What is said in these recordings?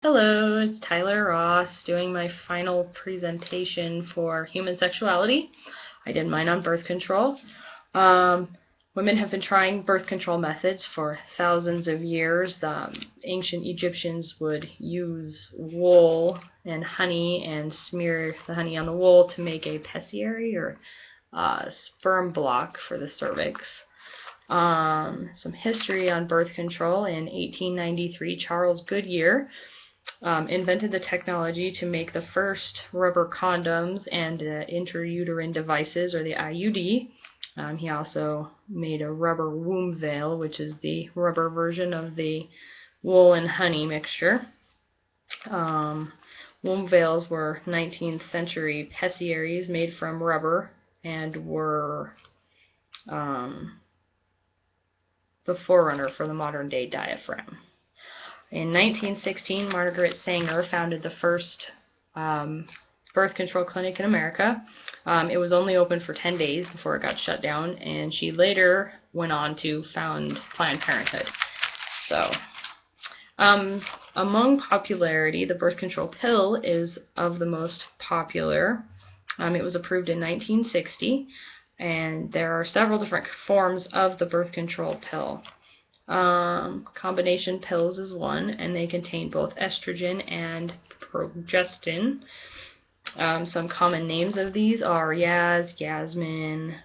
Hello, it's Tyler Ross doing my final presentation for human sexuality. I did mine on birth control. Women have been trying birth control methods for thousands of years. Ancient Egyptians would use wool and honey and smear the honey on the wool to make a pessary or sperm block for the cervix. Some history on birth control. In 1893, Charles Goodyear invented the technology to make the first rubber condoms and intrauterine devices, or the IUD. He also made a rubber womb veil, which is the rubber version of the wool and honey mixture. Womb veils were 19th century pessaries made from rubber and were the forerunner for the modern day diaphragm. In 1916, Margaret Sanger founded the first birth control clinic in America. It was only open for 10 days before it got shut down, and she later went on to found Planned Parenthood. So, among popularity, the birth control pill is of the most popular. It was approved in 1960, and there are several different forms of the birth control pill. Combination pills is one, and they contain both estrogen and progestin. Some common names of these are Yaz, Yasmin,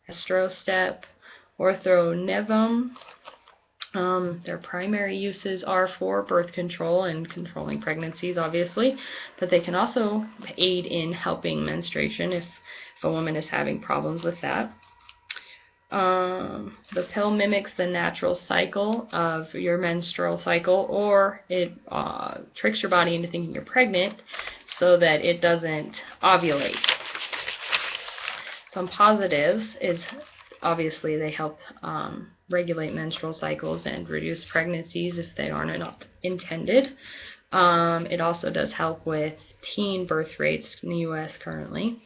Estrostep, Ortho-Nevum. Their primary uses are for birth control and controlling pregnancies, obviously, but they can also aid in helping menstruation if a woman is having problems with that. The pill mimics the natural cycle of your menstrual cycle, or it tricks your body into thinking you're pregnant so that it doesn't ovulate. Some positives is obviously they help regulate menstrual cycles and reduce pregnancies if they are not intended. It also does help with teen birth rates in the U.S. currently.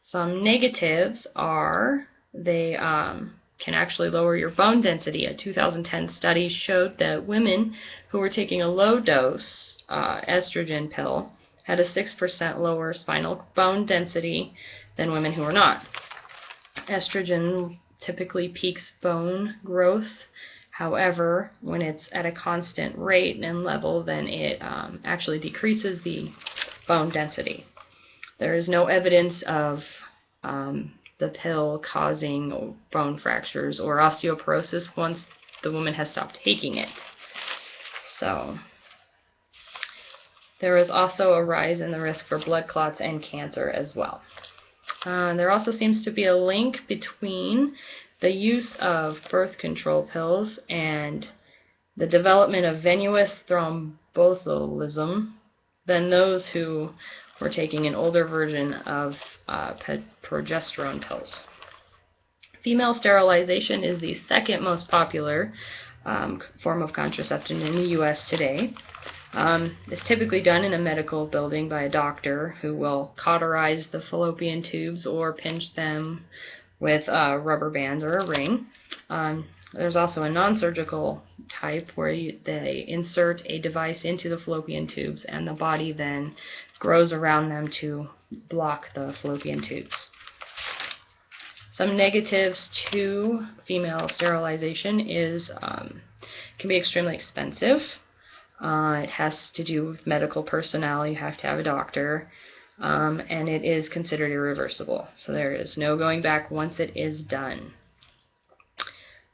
Some negatives are they can actually lower your bone density. A 2010 study showed that women who were taking a low-dose estrogen pill had a 6% lower spinal bone density than women who were not. Estrogen typically peaks bone growth. However, when it's at a constant rate and level, then it actually decreases the bone density. There is no evidence of the pill causing bone fractures or osteoporosis once the woman has stopped taking it. So, there is also a rise in the risk for blood clots and cancer as well. There also seems to be a link between the use of birth control pills and the development of venous thromboembolism than those who were taking an older version of progesterone pills. Female sterilization is the second most popular form of contraception in the U.S. today. It's typically done in a medical building by a doctor who will cauterize the fallopian tubes or pinch them with rubber bands or a ring. There's also a non-surgical type where they insert a device into the fallopian tubes and the body then grows around them to block the fallopian tubes. Some negatives to female sterilization is can be extremely expensive. It has to do with medical personnel. You have to have a doctor, and it is considered irreversible. So there is no going back once it is done.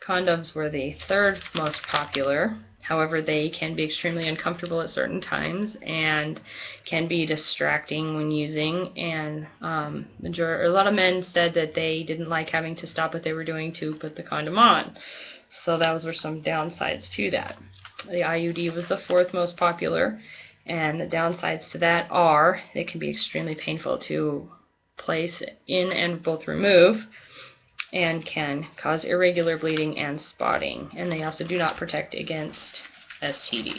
Condoms were the third most popular. However, they can be extremely uncomfortable at certain times and can be distracting when using. And a lot of men said that they didn't like having to stop what they were doing to put the condom on. So those were some downsides to that. The IUD was the fourth most popular, and the downsides to that are it can be extremely painful to place in and both remove, and can cause irregular bleeding and spotting. And they also do not protect against STDs.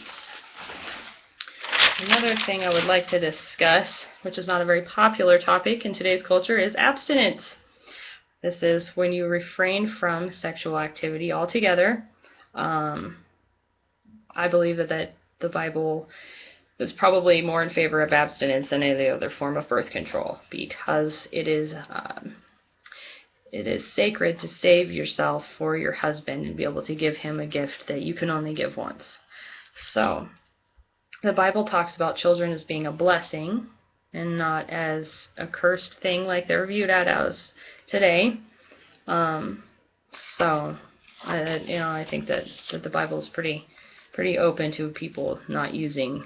Another thing I would like to discuss, which is not a very popular topic in today's culture, is abstinence. This is when you refrain from sexual activity altogether. I believe that the Bible was probably more in favor of abstinence than any other form of birth control, because it is sacred to save yourself for your husband and be able to give him a gift that you can only give once. So the Bible talks about children as being a blessing and not as a cursed thing like they're viewed as today. So I think that the Bible is pretty open to people not using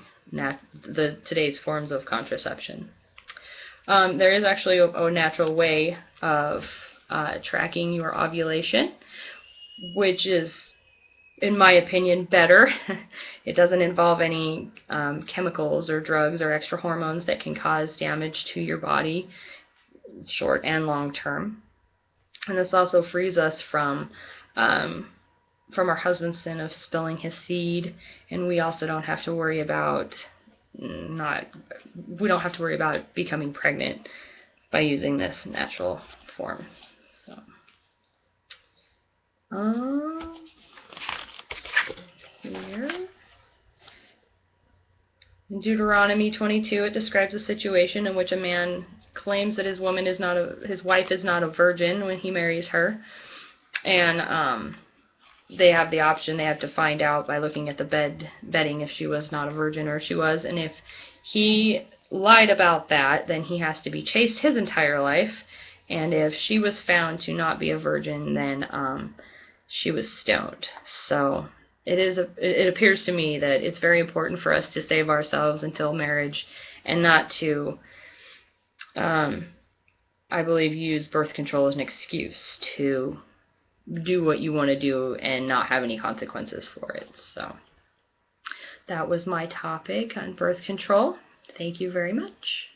today's forms of contraception. There is actually a natural way of tracking your ovulation, which is, in my opinion, better. It doesn't involve any chemicals or drugs or extra hormones that can cause damage to your body, short and long term. And this also frees us from our husband's sin of spilling his seed, and we also don't have to worry about becoming pregnant by using this natural form. So, here in Deuteronomy 22, it describes a situation in which a man claims that his wife is not a virgin when he marries her, and they have the option. They have to find out by looking at the bedding if she was not a virgin or if she was, and if he lied about that, then he has to be chaste his entire life, and if she was found to not be a virgin, then she was stoned. So it appears to me that it's very important for us to save ourselves until marriage, and not to I believe use birth control as an excuse to do what you want to do and not have any consequences for it. So that was my topic on birth control. Thank you very much.